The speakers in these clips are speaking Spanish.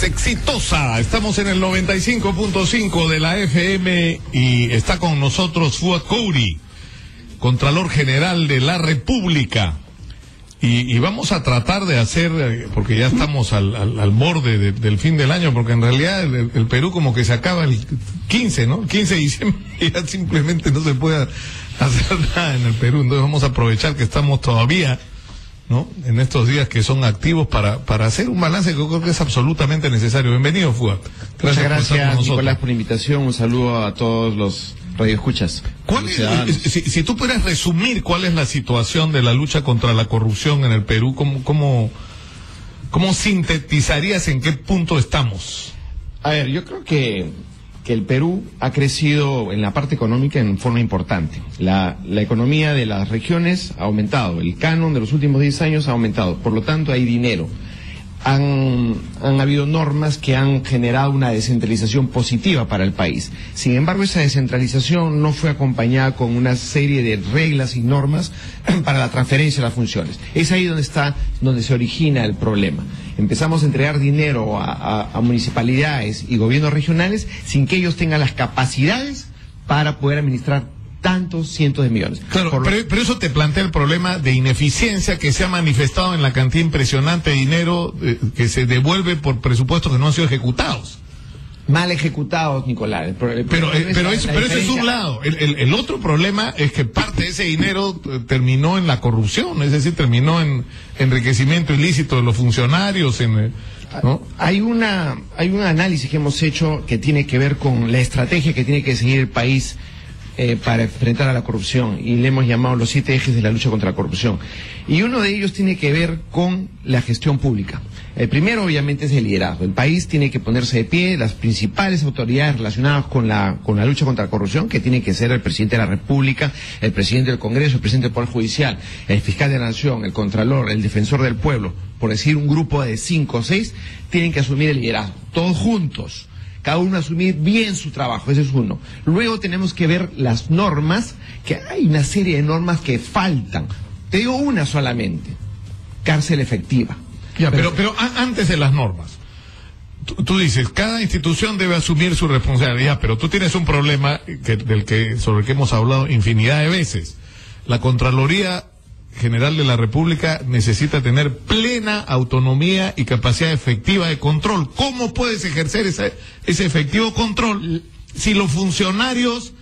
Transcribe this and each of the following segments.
exitosa. Estamos en el 95.5 de la FM y está con nosotros Fuad Kouri, Contralor General de la República. Y vamos a tratar de hacer, porque ya estamos al borde del fin del año, porque en realidad el Perú como que se acaba el 15, ¿no? El 15 de diciembre ya simplemente no se puede hacer nada en el Perú. Entonces vamos a aprovechar que estamos todavía, ¿no?, en estos días que son activos para hacer un balance que yo creo que es absolutamente necesario. Bienvenido, Fuad. Muchas gracias, Nicolás, por la invitación. Un saludo a todos los radioescuchas. Si tú pudieras resumir cuál es la situación de la lucha contra la corrupción en el Perú, ¿cómo sintetizarías en qué punto estamos? A ver, yo creo que el Perú ha crecido en la parte económica en forma importante. La economía de las regiones ha aumentado, el canon de los últimos 10 años ha aumentado, por lo tanto hay dinero. Han habido normas que han generado una descentralización positiva para el país. Sin embargo, esa descentralización no fue acompañada con una serie de reglas y normas para la transferencia de las funciones. Es ahí donde se origina el problema. Empezamos a entregar dinero a municipalidades y gobiernos regionales sin que ellos tengan las capacidades para poder administrar tantos cientos de millones. Claro, pero eso te plantea el problema de ineficiencia que se ha manifestado en la cantidad impresionante de dinero que se devuelve por presupuestos que no han sido ejecutados. Mal ejecutados, Nicolás. Pero eso es un lado. El otro problema es que parte de ese dinero terminó en la corrupción, es decir, terminó en enriquecimiento ilícito de los funcionarios, ¿no? Hay un análisis que hemos hecho que tiene que ver con la estrategia que tiene que seguir el país para enfrentar a la corrupción, y le hemos llamado los 7 ejes de la lucha contra la corrupción, y uno de ellos tiene que ver con la gestión pública. El primero obviamente es el liderazgo. El país tiene que ponerse de pie, las principales autoridades relacionadas con la lucha contra la corrupción, que tiene que ser el presidente de la República, el presidente del Congreso, el presidente del Poder Judicial, el fiscal de la Nación, el Contralor, el defensor del pueblo, por decir un grupo de 5 o 6, tienen que asumir el liderazgo, todos juntos. Cada uno asumir bien su trabajo, ese es uno. Luego tenemos que ver las normas, que hay una serie de normas que faltan. Te digo una solamente: cárcel efectiva. Ya, pero antes de las normas, tú dices, cada institución debe asumir su responsabilidad, pero tú tienes un problema sobre el que hemos hablado infinidad de veces. La Contraloría General de la República necesita tener plena autonomía y capacidad efectiva de control. ¿Cómo puedes ejercer ese efectivo control si los funcionarios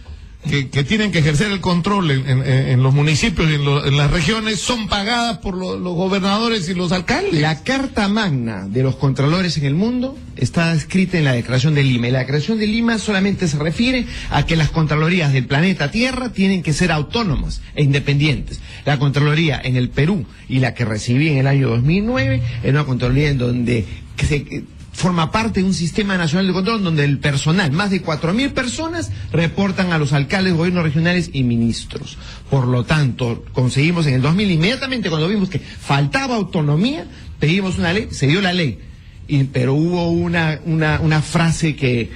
que tienen que ejercer el control en los municipios y en las regiones son pagadas por los gobernadores y los alcaldes? La carta magna de los contralores en el mundo está escrita en la Declaración de Lima, y la Declaración de Lima solamente se refiere a que las contralorías del planeta Tierra tienen que ser autónomas e independientes. La Contraloría en el Perú y la que recibí en el año 2009 era una Contraloría en donde forma parte de un sistema nacional de control donde el personal, más de 4.000 personas, reportan a los alcaldes, gobiernos regionales y ministros. Por lo tanto, conseguimos en el 2000, inmediatamente cuando vimos que faltaba autonomía, pedimos una ley, se dio la ley, pero hubo una frase que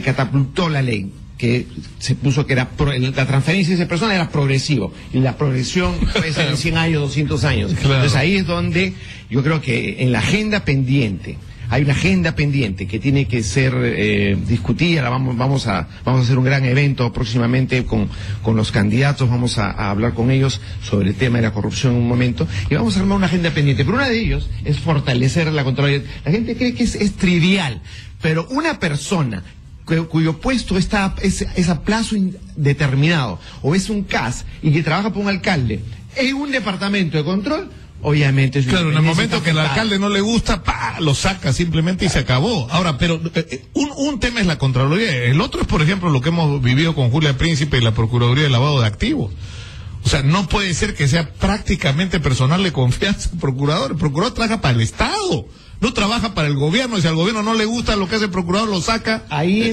catapultó la ley, que se puso que era la transferencia de esa persona era progresivo, y la progresión puede ser en 100 años, 200 años. Claro. Entonces ahí es donde yo creo que en la agenda pendiente, hay una agenda pendiente que tiene que ser discutida. Vamos a hacer un gran evento próximamente con los candidatos, vamos a hablar con ellos sobre el tema de la corrupción en un momento, y vamos a armar una agenda pendiente. Pero una de ellos es fortalecer la Contraloría. La gente cree que es trivial, pero una persona cuyo puesto es a plazo indeterminado, o es un CAS, y que trabaja por un alcalde en un departamento de control, obviamente. Claro, en el momento que el alcalde no le gusta, lo saca simplemente y se acabó. Ahora, pero un tema es la Contraloría, el otro es, por ejemplo, lo que hemos vivido con Julia Príncipe y la Procuraduría de Lavado de Activos. O sea, no puede ser que sea prácticamente personal de confianza el procurador. El procurador trabaja para el Estado, no trabaja para el gobierno, y si al gobierno no le gusta lo que hace el procurador, lo saca. Ahí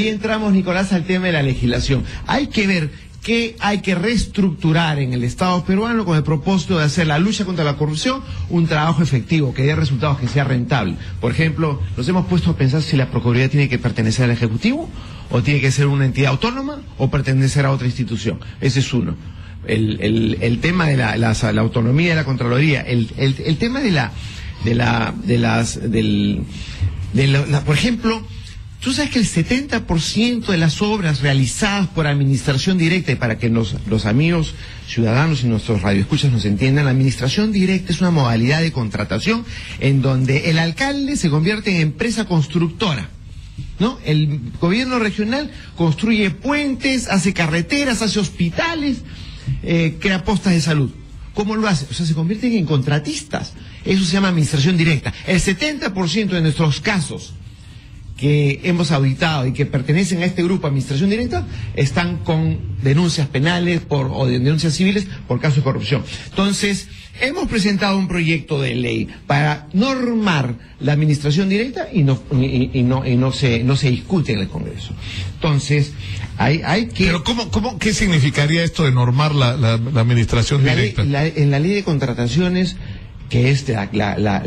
entramos, Nicolás, al tema de la legislación. Hay que ver que hay que reestructurar en el Estado peruano con el propósito de hacer la lucha contra la corrupción un trabajo efectivo, que dé resultados, que sea rentable. Por ejemplo, nos hemos puesto a pensar si la Procuraduría tiene que pertenecer al Ejecutivo, o tiene que ser una entidad autónoma, o pertenecer a otra institución. Ese es uno. El tema de la autonomía de la Contraloría, el tema del Por ejemplo, tú sabes que el 70% de las obras realizadas por administración directa, y para que los amigos ciudadanos y nuestros radioescuchas nos entiendan, la administración directa es una modalidad de contratación en donde el alcalde se convierte en empresa constructora, ¿no? El gobierno regional construye puentes, hace carreteras, hace hospitales, crea postas de salud. ¿Cómo lo hace? O sea, se convierten en contratistas. Eso se llama administración directa. El 70% de nuestros casos que hemos auditado y que pertenecen a este grupo de administración directa están con denuncias penales o denuncias civiles por casos de corrupción. Entonces, hemos presentado un proyecto de ley para normar la administración directa y no se discute en el Congreso. Entonces, hay que... Pero ¿qué significaría esto de normar la administración directa? En la ley de contrataciones, que es la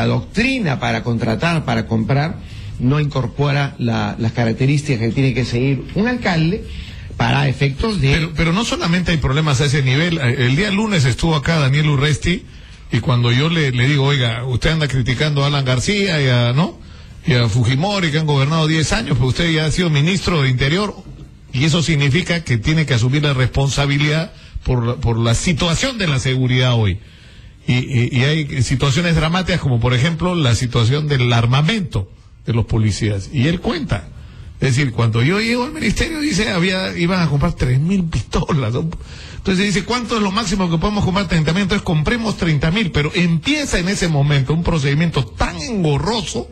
doctrina para contratar, para comprar, no incorpora las características que tiene que seguir un alcalde para efectos de... Pero no solamente hay problemas a ese nivel. El día lunes estuvo acá Daniel Urresti, y cuando yo le digo, oiga, usted anda criticando a Alan García y a Fujimori, que han gobernado 10 años, pero usted ya ha sido ministro de Interior, y eso significa que tiene que asumir la responsabilidad por la situación de la seguridad hoy. Y hay situaciones dramáticas, como por ejemplo la situación del armamento de los policías. Y él cuenta. Es decir, cuando yo llego al ministerio, dice, iban a comprar 3.000 pistolas, ¿no? Entonces dice, ¿cuánto es lo máximo que podemos comprar? 30.000. Entonces compremos 30.000. Pero empieza en ese momento un procedimiento tan engorroso,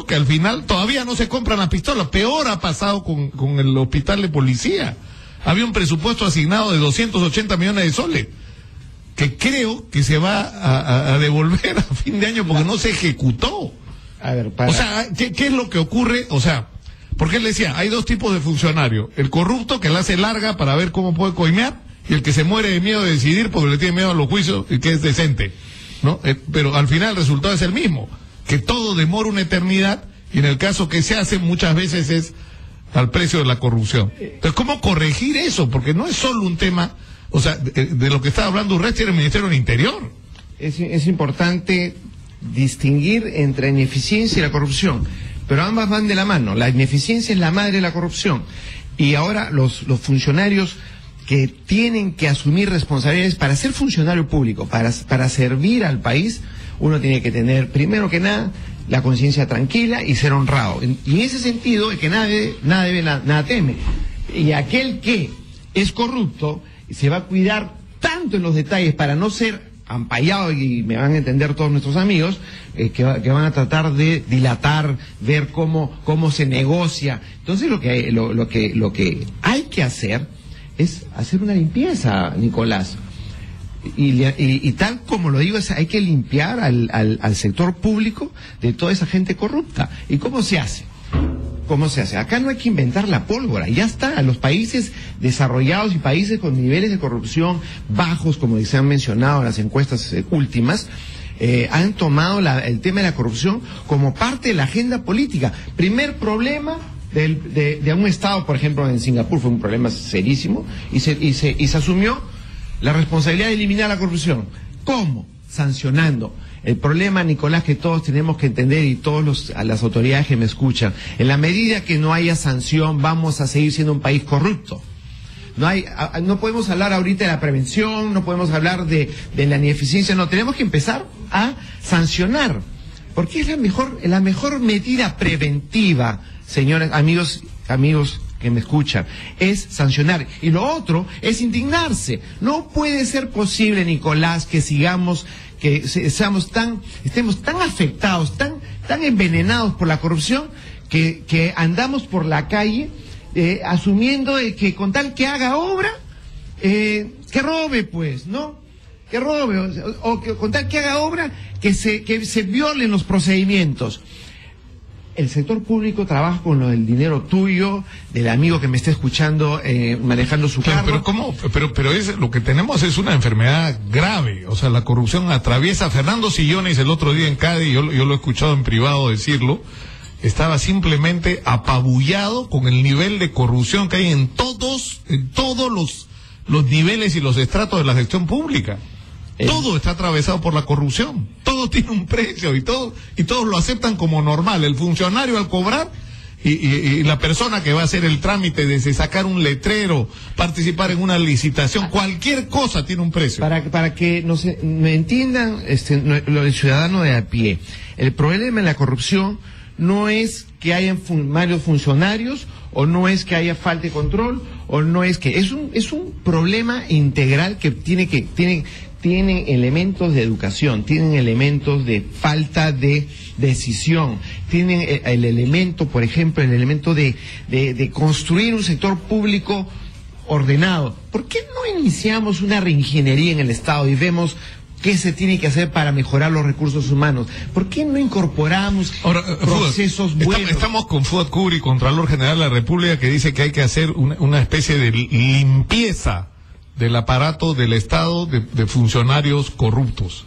que al final todavía no se compran las pistolas. Peor ha pasado con el hospital de policía. Había un presupuesto asignado de 280 millones de soles, que creo que se va a devolver a fin de año porque no se ejecutó. A ver, o sea, ¿qué es lo que ocurre? O sea, porque él decía, hay dos tipos de funcionarios: el corrupto, que la hace larga para ver cómo puede coimear, y el que se muere de miedo de decidir porque le tiene miedo a los juicios y que es decente, ¿no? Pero al final el resultado es el mismo, que todo demora una eternidad, y en el caso que se hace muchas veces es al precio de la corrupción. Entonces, ¿cómo corregir eso? Porque no es solo un tema, o sea, de lo que estaba hablando Urresti era el Ministerio del Interior. Es importante distinguir entre la ineficiencia y la corrupción, pero ambas van de la mano. La ineficiencia es la madre de la corrupción, y ahora los funcionarios que tienen que asumir responsabilidades para ser funcionario público, para servir al país, uno tiene que tener, primero que nada, la conciencia tranquila y ser honrado. Y en ese sentido, el que nada debe, nada teme. Y aquel que es corrupto se va a cuidar tanto en los detalles para no ser ampallado, y me van a entender todos nuestros amigos, que van a tratar de dilatar, ver cómo se negocia. Entonces lo que hay que hacer es hacer una limpieza, Nicolás. Y tal como lo digo, hay que limpiar al sector público de toda esa gente corrupta. ¿Y cómo se hace? Acá no hay que inventar la pólvora, ya está. Los países desarrollados y países con niveles de corrupción bajos, como se han mencionado en las encuestas últimas, han tomado el tema de la corrupción como parte de la agenda política. Primer problema de un Estado, por ejemplo, en Singapur fue un problema serísimo, y se asumió la responsabilidad de eliminar la corrupción. ¿Cómo? Sancionando. El problema, Nicolás, que todos tenemos que entender, y a las autoridades que me escuchan, en la medida que no haya sanción, vamos a seguir siendo un país corrupto. No podemos hablar ahorita de la prevención, no podemos hablar de la ineficiencia, no, tenemos que empezar a sancionar, porque es la mejor medida preventiva, señores, amigos que me escuchan, es sancionar. Y lo otro es indignarse. No puede ser posible, Nicolás, que estemos tan afectados, tan envenenados por la corrupción, que andamos por la calle asumiendo que con tal que haga obra, que robe, pues, ¿no? Que robe, o que con tal que haga obra, que se violen los procedimientos. El sector público trabaja con el dinero tuyo, del amigo que me está escuchando, manejando su carro. Pero ¿cómo? Pero lo que tenemos es una enfermedad grave. O sea, la corrupción atraviesa. Fernando Sillones el otro día en Cádiz, yo lo he escuchado en privado decirlo, estaba simplemente apabullado con el nivel de corrupción que hay en todos los niveles y los estratos de la gestión pública. Todo está atravesado por la corrupción. Todo tiene un precio y todos lo aceptan como normal. El funcionario al cobrar y la persona que va a hacer el trámite de sacar un letrero, participar en una licitación, cualquier cosa tiene un precio. Para que me entiendan los ciudadanos de a pie, el problema de la corrupción no es que hayan varios funcionarios, o no es que haya falta de control, o no es que es un problema integral que tienen elementos de educación, tienen elementos de falta de decisión, tienen el elemento, por ejemplo, el elemento de construir un sector público ordenado. ¿Por qué no iniciamos una reingeniería en el Estado y vemos qué se tiene que hacer para mejorar los recursos humanos? ¿Por qué no incorporamos procesos buenos? Estamos con Fuad Curi, Contralor General de la República, que dice que hay que hacer una especie de limpieza del aparato del Estado de funcionarios corruptos.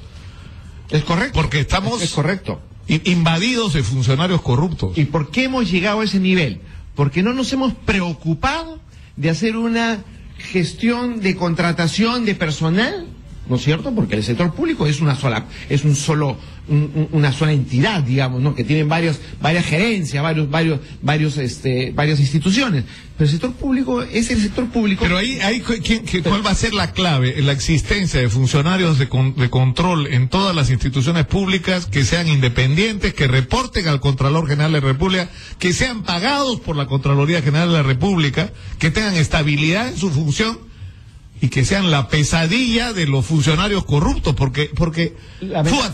¿Es correcto? Porque estamos es correcto. Invadidos de funcionarios corruptos. ¿Y por qué hemos llegado a ese nivel? Porque no nos hemos preocupado de hacer una gestión de contratación de personal, ¿no es cierto? Porque el sector público es una sola entidad, digamos, ¿no? Que tienen varias gerencias, varias instituciones. Pero el sector público es el sector público. Pero ¿cuál va a ser la clave? La existencia de funcionarios de control en todas las instituciones públicas que sean independientes, que reporten al Contralor General de la República, que sean pagados por la Contraloría General de la República, que tengan estabilidad en su función, y que sean la pesadilla de los funcionarios corruptos, porque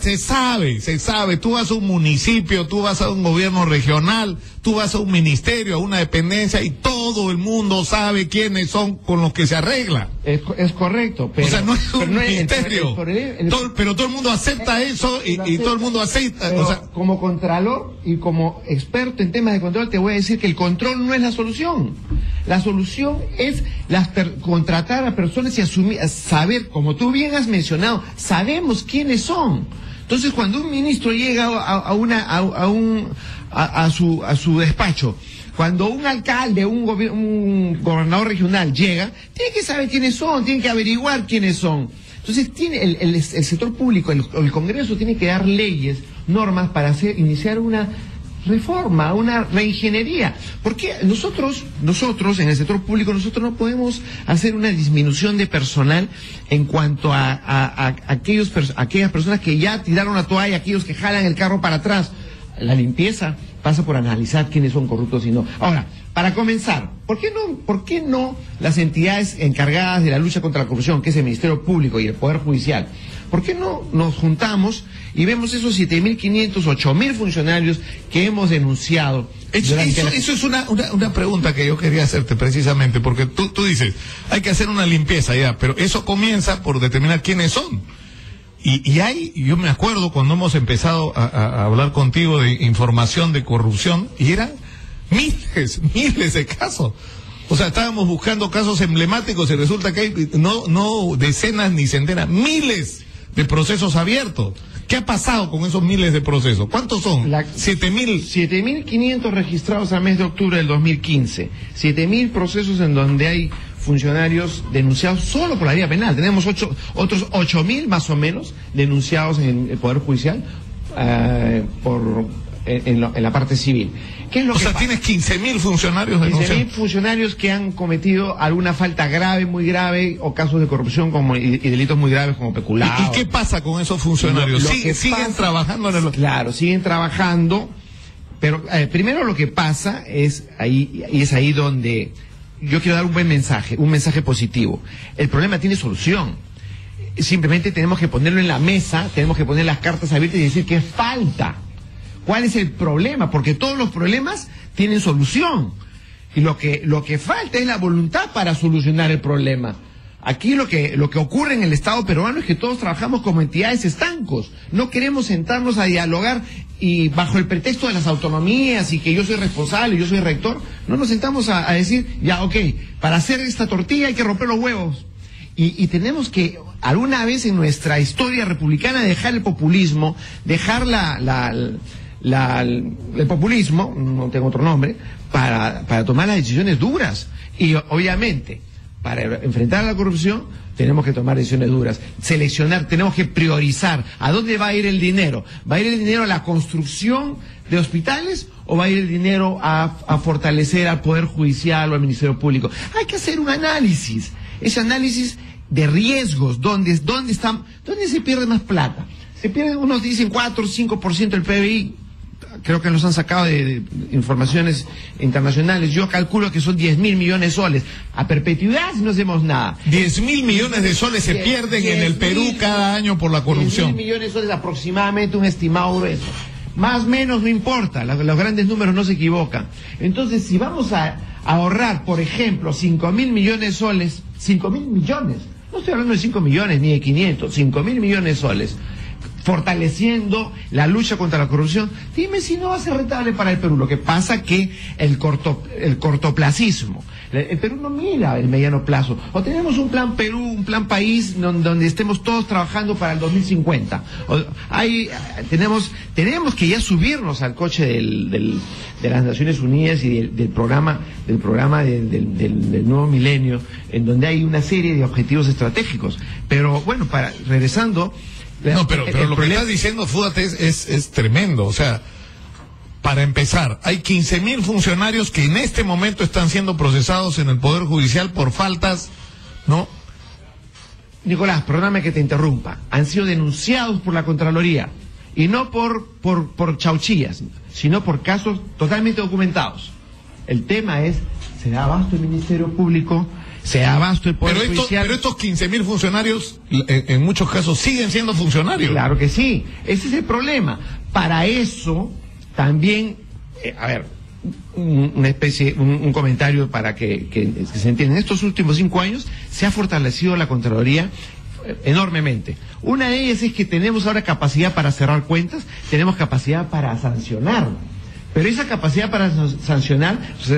se sabe, tú vas a un municipio, tú vas a un gobierno regional, tú vas a un ministerio, a una dependencia, y todo el mundo sabe quiénes son con los que se arregla. Es correcto, pero... O sea, no es un ministerio, pero todo el mundo acepta eso, y todo el mundo acepta... O sea, como contralor y como experto en temas de control, te voy a decir que el control no es la solución. La solución es contratar a personas y saber, como tú bien has mencionado, sabemos quiénes son. Entonces, cuando un ministro llega a su despacho, cuando un alcalde, un gobernador regional llega, tiene que saber quiénes son, tiene que averiguar quiénes son. Entonces, el sector público, el Congreso tiene que dar leyes, normas para iniciar una reforma, una reingeniería. Porque nosotros en el sector público, nosotros no podemos hacer una disminución de personal en cuanto a aquellas personas que ya tiraron la toalla, aquellos que jalan el carro para atrás. La limpieza pasa por analizar quiénes son corruptos y no. Ahora, para comenzar, ¿por qué no las entidades encargadas de la lucha contra la corrupción, que es el Ministerio Público y el Poder Judicial, por qué no nos juntamos y vemos esos 7.500, 8.000 funcionarios que hemos denunciado? Eso es una pregunta que yo quería hacerte precisamente, porque tú dices, hay que hacer una limpieza ya, pero eso comienza por determinar quiénes son. Yo me acuerdo cuando hemos empezado a hablar contigo de información de corrupción, y eran miles de casos. O sea, estábamos buscando casos emblemáticos y resulta que hay no decenas ni centenas, miles de procesos abiertos. ¿Qué ha pasado con esos miles de procesos? ¿Cuántos son? 7.000. 7.500 registrados al mes de octubre del 2015. 7.000 procesos en donde hay funcionarios denunciados solo por la vía penal. Tenemos otros 8.000 más o menos denunciados en el Poder Judicial en la parte civil. ¿Qué es lo que pasa? Tienes 15.000 funcionarios denunciados. 15.000 funcionarios que han cometido alguna falta grave, muy grave, o casos de corrupción y delitos muy graves como peculado. ¿Y qué pasa con esos funcionarios? ¿Siguen trabajando en el... Claro, siguen trabajando, pero primero lo que pasa es ahí donde yo quiero dar un mensaje positivo. El problema tiene solución. Simplemente tenemos que ponerlo en la mesa, tenemos que poner las cartas abiertas y decir qué falta. ¿Cuál es el problema? Porque todos los problemas tienen solución. Y lo que falta es la voluntad para solucionar el problema. Aquí lo que ocurre en el Estado peruano es que todos trabajamos como entidades estancos. No queremos sentarnos a dialogar y bajo el pretexto de las autonomías y que yo soy responsable, yo soy rector, no nos sentamos a decir, ya, ok, para hacer esta tortilla hay que romper los huevos. Y tenemos que, alguna vez en nuestra historia republicana, dejar el populismo, dejar el populismo, no tengo otro nombre, para tomar las decisiones duras. Y obviamente, para enfrentar a la corrupción, tenemos que tomar decisiones duras, seleccionar, tenemos que priorizar. ¿A dónde va a ir el dinero? ¿Va a ir el dinero a la construcción de hospitales o va a ir el dinero a fortalecer al Poder Judicial o al Ministerio Público? Hay que hacer un análisis, ese análisis de riesgos, ¿dónde se pierde más plata? Se pierde, unos dicen 4 o 5% del PBI, creo que nos han sacado de informaciones internacionales. Yo calculo que son 10.000 millones de soles a perpetuidad si no hacemos nada. 10.000 millones de soles se pierden en el Perú cada año por la corrupción. 10.000 millones de soles aproximadamente, un estimado grueso. Más o menos no importa, los grandes números no se equivocan. Entonces, si vamos a ahorrar, por ejemplo, 5.000 millones de soles, 5.000 millones, no estoy hablando de 5 millones ni de 500, 5.000 millones de soles, fortaleciendo la lucha contra la corrupción, dime si no va a ser rentable para el Perú. Lo que pasa que el cortoplacismo, el Perú no mira el mediano plazo. O tenemos un plan Perú, un plan país donde estemos todos trabajando para el 2050. Tenemos que ya subirnos al coche de las Naciones Unidas y del programa del nuevo milenio, en donde hay una serie de objetivos estratégicos. Pero bueno, regresando. No, pero lo que estás diciendo, Fuat, es tremendo. O sea, para empezar, hay 15.000 funcionarios que en este momento están siendo procesados en el Poder Judicial por faltas, ¿no? Nicolás, perdóname que te interrumpa. Han sido denunciados por la Contraloría. Y no por chauchillas, sino por casos totalmente documentados. El tema es, ¿se da abasto el Ministerio Público? ¿Se da abasto el Poder Judicial? Pero estos 15.000 funcionarios, en muchos casos, siguen siendo funcionarios. Claro que sí, ese es el problema. Para eso, también, un comentario para que se entienda. En estos últimos 5 años se ha fortalecido la Contraloría enormemente. Una de ellas es que tenemos ahora capacidad para cerrar cuentas, tenemos capacidad para sancionar. Pero esa capacidad para sancionar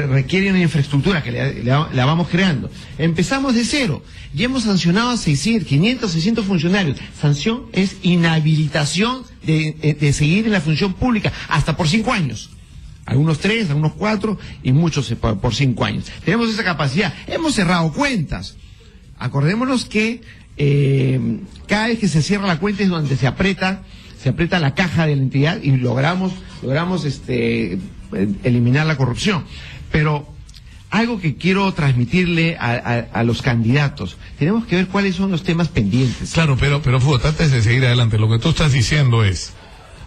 requiere una infraestructura que la vamos creando. Empezamos de cero y hemos sancionado a 500, 600 funcionarios. Sanción es inhabilitación de seguir en la función pública hasta por 5 años. Algunos 3, algunos 4 y muchos por 5 años. Tenemos esa capacidad. Hemos cerrado cuentas. Acordémonos que cada vez que se cierra la cuenta es donde se aprieta la caja de la entidad y logramos eliminar la corrupción. Pero algo que quiero transmitirle a los candidatos, tenemos que ver cuáles son los temas pendientes. Claro, pero Fuat, antes de seguir adelante, lo que tú estás diciendo es,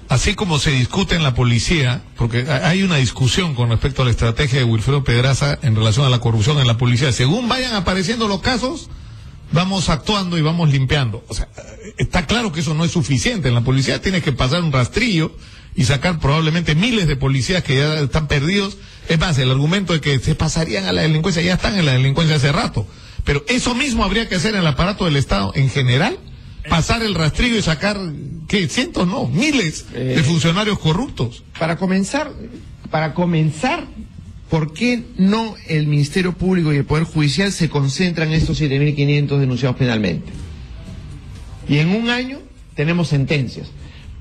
así como se discute en la policía, porque hay una discusión con respecto a la estrategia de Wilfredo Pedraza en relación a la corrupción en la policía, según vayan apareciendo los casos, vamos actuando y vamos limpiando. O sea, está claro que eso no es suficiente. En la policía tienes que pasar un rastrillo y sacar probablemente miles de policías que ya están perdidos. Es más, el argumento de que se pasarían a la delincuencia, ya están en la delincuencia hace rato. Pero eso mismo habría que hacer en el aparato del Estado en general. Pasar el rastrillo y sacar, ¿qué? Cientos, no, miles de funcionarios corruptos. Para comenzar, ¿por qué no el Ministerio Público y el Poder Judicial se concentran en estos 7.500 denunciados penalmente? Y en un año tenemos sentencias.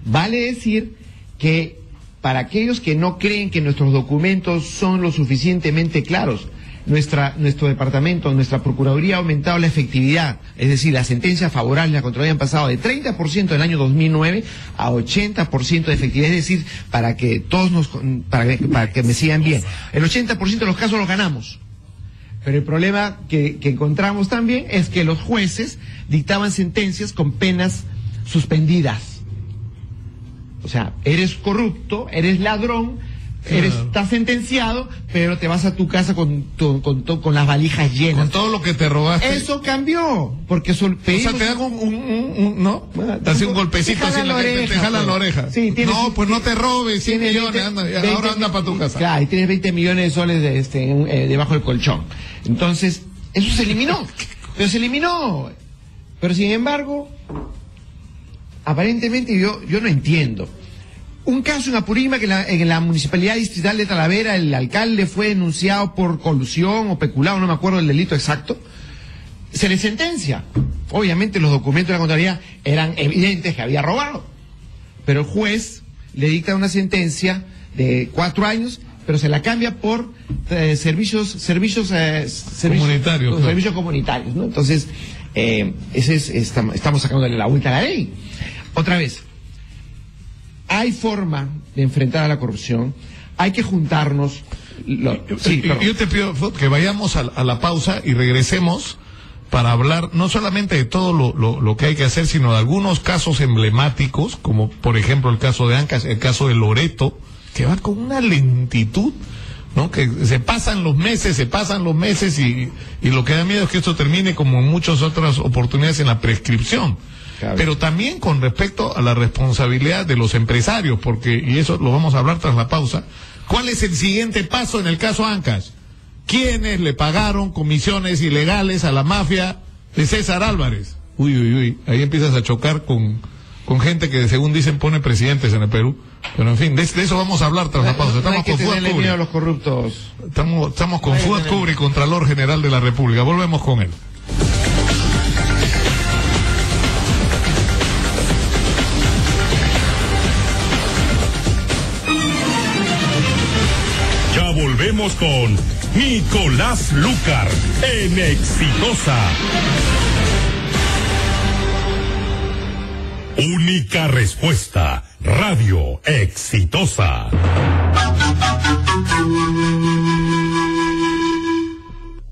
Vale decir que para aquellos que no creen que nuestros documentos son lo suficientemente claros, nuestro departamento, nuestra Procuraduría ha aumentado la efectividad, es decir, las sentencias favorables a la Contraloría han pasado de 30% del año 2009 a 80% de efectividad, es decir, para que me sigan bien. El 80% de los casos los ganamos. Pero el problema que encontramos también es que los jueces dictaban sentencias con penas suspendidas. O sea, eres corrupto, eres ladrón, estás sentenciado, pero te vas a tu casa con las valijas llenas. Con todo lo que te robaste. Eso cambió, porque te dan ¿no? Te hace un golpecito así en la oreja. Te jalan la oreja. Sí, no, pues no te robes, 100 millones, ahora anda para tu casa. Claro, y tienes 20 millones de soles debajo del colchón. Entonces, eso se eliminó. Pero sin embargo, aparentemente yo no entiendo. Un caso en Apurímac, en la Municipalidad Distrital de Talavera, el alcalde fue denunciado por colusión o peculado, no me acuerdo el delito exacto. Se le sentencia. Obviamente los documentos de la Contraloría eran evidentes que había robado. Pero el juez le dicta una sentencia de 4 años, pero se la cambia por servicios comunitarios, servicios comunitarios, ¿no? Entonces, estamos sacándole la vuelta a la ley. Otra vez, hay forma de enfrentar a la corrupción, hay que juntarnos. Yo te pido que vayamos a la pausa y regresemos para hablar no solamente de todo lo que hay que hacer, sino de algunos casos emblemáticos, como por ejemplo el caso de Ancash, el caso de Loreto, que va con una lentitud, ¿no? Que se pasan los meses y lo que da miedo es que esto termine como en muchas otras oportunidades en la prescripción. Claro. Pero también con respecto a la responsabilidad de los empresarios, porque, y eso lo vamos a hablar tras la pausa, ¿cuál es el siguiente paso en el caso Ancash? ¿Quiénes le pagaron comisiones ilegales a la mafia de César Álvarez? Uy, ahí empiezas a chocar con gente que según dicen pone presidentes en el Perú. Pero en fin, de eso vamos a hablar tras la pausa. Estamos con Fuad Cubri. Los corruptos. Estamos con Fuad Cubri, Contralor General de la República. Volvemos con él. Ya volvemos con Nicolás Lucar en Exitosa. Única respuesta, Radio Exitosa.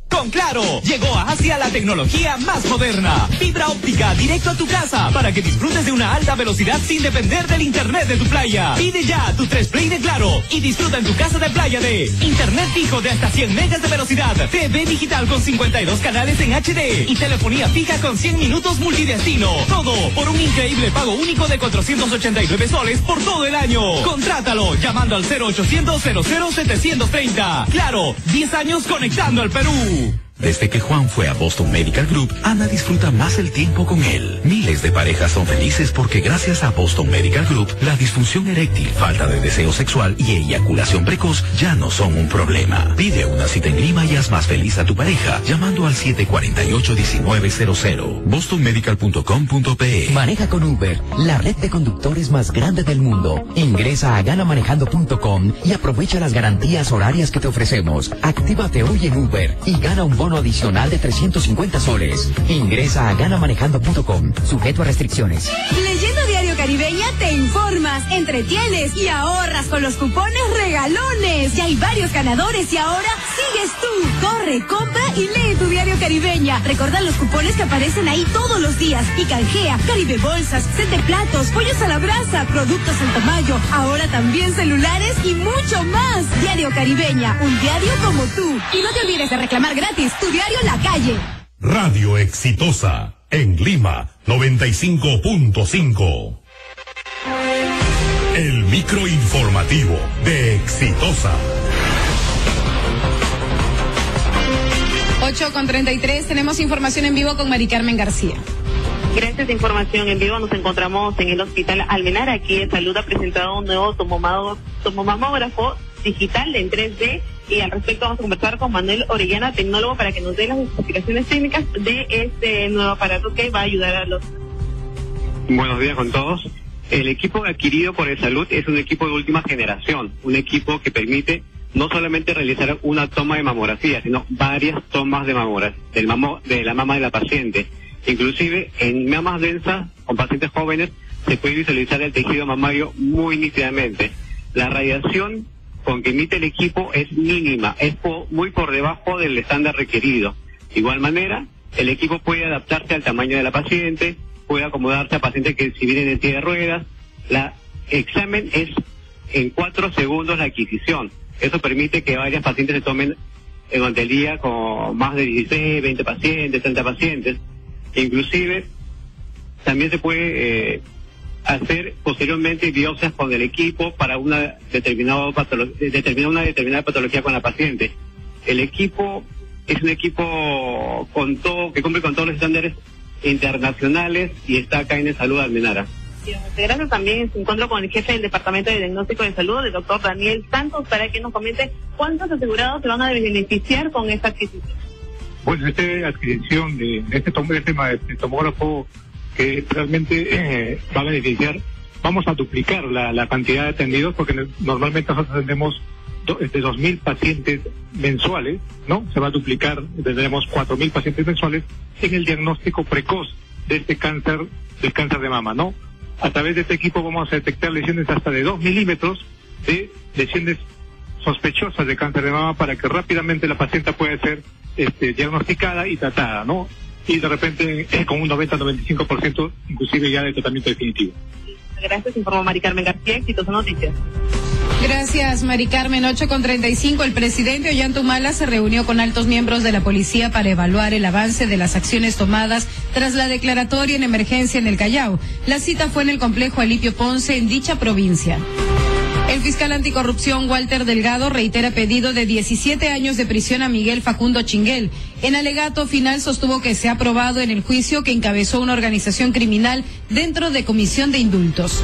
Con Claro, llegó a Asia la tecnología más moderna. Fibra óptica directo a tu casa para que disfrutes de una alta velocidad sin depender del internet de tu playa. Pide ya tu 3 Play de Claro y disfruta en tu casa de playa de internet fijo de hasta 100 megas de velocidad, TV digital con 52 canales en HD y telefonía fija con 100 minutos multidestino. Todo por un increíble pago único de 489 soles por todo el año. Contrátalo llamando al 0800 00730. Claro, 10 años conectando al Perú. Desde que Juan fue a Boston Medical Group, Ana disfruta más el tiempo con él. Miles de parejas son felices porque gracias a Boston Medical Group, la disfunción eréctil, falta de deseo sexual y eyaculación precoz ya no son un problema. Pide una cita en Lima y haz más feliz a tu pareja llamando al 748-1900. bostonmedical.com.pe. Maneja con Uber, la red de conductores más grande del mundo. Ingresa a ganamanejando.com y aprovecha las garantías horarias que te ofrecemos. Actívate hoy en Uber y gana un bono adicional de 350 soles. Ingresa a ganamanejando.com, sujeto a restricciones. Leyendo Diario Caribeña te informas, entretienes y ahorras con los cupones regalones. Ya hay varios ganadores y ahora sigues tú. Corre, compra y lee tu Diario Caribeña. Recuerda los cupones que aparecen ahí todos los días y canjea Caribe Bolsas, set de platos, pollos a la brasa, productos en Tamayo, ahora también celulares y mucho más. Diario Caribeña, un diario como tú. Y no te olvides de reclamar gratis tu diario en la calle. Radio Exitosa en Lima 95.5. El microinformativo de Exitosa. 8:33, tenemos información en vivo con Mari Carmen García. Gracias a información en vivo, nos encontramos en el Hospital Almenara. Aquí en Salud ha presentado un nuevo tomomamógrafo digital en 3D. Y al respecto vamos a conversar con Manuel Orellana, tecnólogo, para que nos dé las especificaciones técnicas de este nuevo aparato que va a ayudar a los... Buenos días con todos. El equipo adquirido por el Salud es un equipo de última generación, un equipo que permite no solamente realizar una toma de mamografía, sino varias tomas de mamografía, de la mama de la paciente. Inclusive en mamas densas, con pacientes jóvenes, se puede visualizar el tejido mamario muy nítidamente. La radiación con que emite el equipo es mínima, es muy por debajo del estándar requerido. De igual manera, el equipo puede adaptarse al tamaño de la paciente, puede acomodarse a pacientes que si vienen en silla de ruedas. El examen es en 4 segundos la adquisición. Eso permite que varias pacientes se tomen durante el día con más de 16, 20 pacientes, 30 pacientes. Inclusive, también se puede hacer posteriormente biopsias con el equipo para una determinada patología con la paciente. El equipo es un equipo que cumple con todos los estándares internacionales y está acá en el Salud Almenara. Gracias. También se encuentro con el jefe del Departamento de Diagnóstico de Salud, el doctor Daniel Santos, para que nos comente cuántos asegurados se van a beneficiar con esta adquisición. Bueno, esta adquisición de este tomógrafo que realmente va a beneficiar, vamos a duplicar la cantidad de atendidos, porque normalmente nosotros atendemos de 2.000 pacientes mensuales, ¿no? Se va a duplicar, tendremos 4.000 pacientes mensuales en el diagnóstico precoz de este cáncer, del cáncer de mama, ¿no? A través de este equipo vamos a detectar lesiones hasta de 2 milímetros de lesiones sospechosas de cáncer de mama para que rápidamente la paciente pueda ser diagnosticada y tratada, ¿no? Y de repente con un 90-95% inclusive ya de tratamiento definitivo. Gracias, informó Mari Carmen García, Exitosa Noticias. Gracias, Mari Carmen. 8:35, el presidente Ollanta se reunió con altos miembros de la policía para evaluar el avance de las acciones tomadas tras la declaratoria en emergencia en el Callao. La cita fue en el complejo Alipio Ponce, en dicha provincia. El fiscal anticorrupción Walter Delgado reitera pedido de 17 años de prisión a Miguel Facundo Chinguel. En alegato final sostuvo que se ha probado en el juicio que encabezó una organización criminal dentro de comisión de indultos.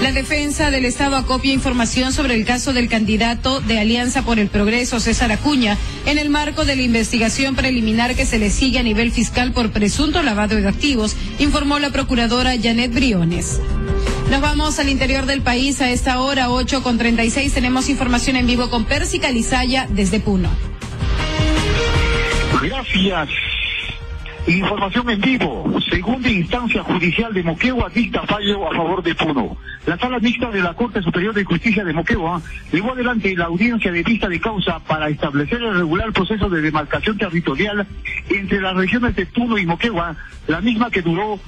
La defensa del Estado acopia información sobre el caso del candidato de Alianza por el Progreso, César Acuña, en el marco de la investigación preliminar que se le sigue a nivel fiscal por presunto lavado de activos, informó la procuradora Janet Briones. Nos vamos al interior del país a esta hora, 8:36. Tenemos información en vivo con Percy Calizaya desde Puno. Gracias. Información en vivo. Segunda instancia judicial de Moquegua dicta fallo a favor de Puno. La sala mixta de la Corte Superior de Justicia de Moquegua llevó adelante la audiencia de vista de causa para establecer el regular proceso de demarcación territorial entre las regiones de Puno y Moquegua, la misma que duró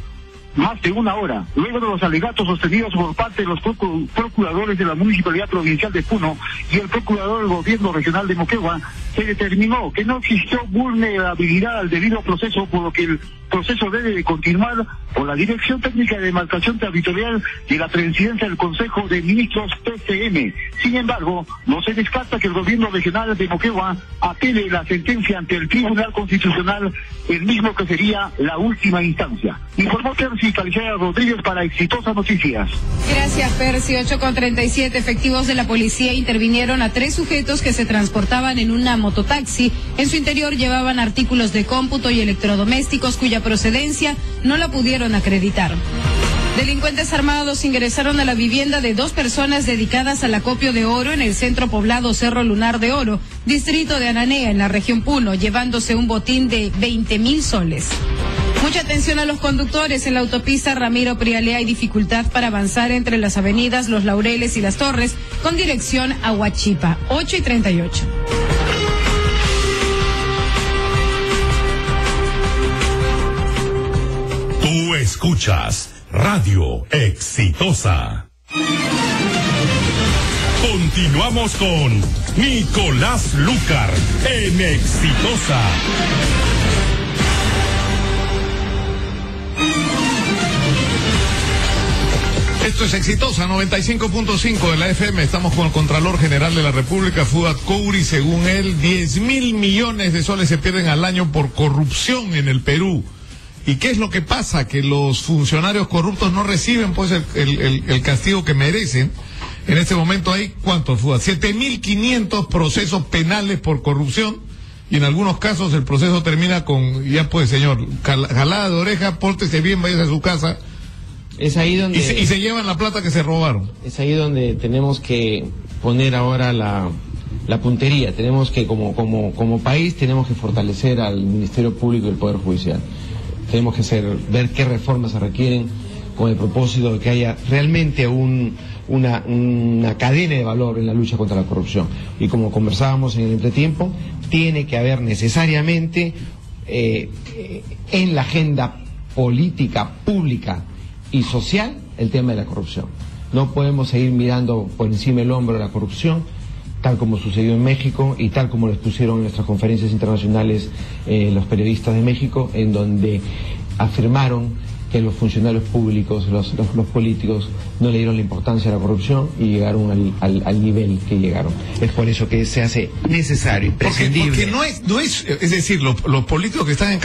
más de una hora. Luego de los alegatos sostenidos por parte de los procuradores de la Municipalidad Provincial de Puno y el procurador del Gobierno Regional de Moquegua, se determinó que no existió vulnerabilidad al debido proceso, por lo que el proceso debe de continuar por la Dirección Técnica de Demarcación Territorial de la Presidencia del Consejo de Ministros PCM. Sin embargo, no se descarta que el Gobierno Regional de Moquegua apele la sentencia ante el Tribunal Constitucional, el mismo que sería la última instancia. Informó Percy Calizaya Rodríguez para Exitosa Noticias. Gracias, Percy. 8:37, efectivos de la policía intervinieron a 3 sujetos que se transportaban en una mototaxi. En su interior llevaban artículos de cómputo y electrodomésticos cuya procedencia no la pudieron acreditar. Delincuentes armados ingresaron a la vivienda de 2 personas dedicadas al acopio de oro en el centro poblado Cerro Lunar de Oro, distrito de Ananea, en la región Puno, llevándose un botín de 20.000 soles. Mucha atención a los conductores. En la autopista Ramiro Prialea hay dificultad para avanzar entre las avenidas Los Laureles y Las Torres con dirección a Huachipa. 8:38. Tú escuchas Radio Exitosa. Continuamos con Nicolás Lucar en Exitosa. Esto es Exitosa, 95.5 de la FM. Estamos con el Contralor General de la República, Fuad Couri. Según él, 10.000 millones de soles se pierden al año por corrupción en el Perú. ¿Y qué es lo que pasa? Que los funcionarios corruptos no reciben pues el castigo que merecen. En este momento hay, ¿cuántos, Fuad? 7.500 procesos penales por corrupción. Y en algunos casos el proceso termina con, ya pues señor, jalada de oreja, pórtese bien, váyase a su casa. Es ahí donde... Y se llevan la plata que se robaron. Es ahí donde tenemos que poner ahora la puntería. Tenemos que, como país, tenemos que fortalecer al Ministerio Público y el Poder Judicial. Tenemos que ver qué reformas se requieren con el propósito de que haya realmente una cadena de valor en la lucha contra la corrupción. Y como conversábamos en el entretiempo, tiene que haber necesariamente en la agenda política, pública y social el tema de la corrupción. No podemos seguir mirando por encima del hombro la corrupción, tal como sucedió en México y tal como lo expusieron en nuestras conferencias internacionales los periodistas de México, en donde afirmaron que los funcionarios públicos, los políticos, no le dieron la importancia a la corrupción y llegaron al nivel que llegaron. Es por eso que se hace necesario, imprescindible. Porque no es decir, los políticos que están en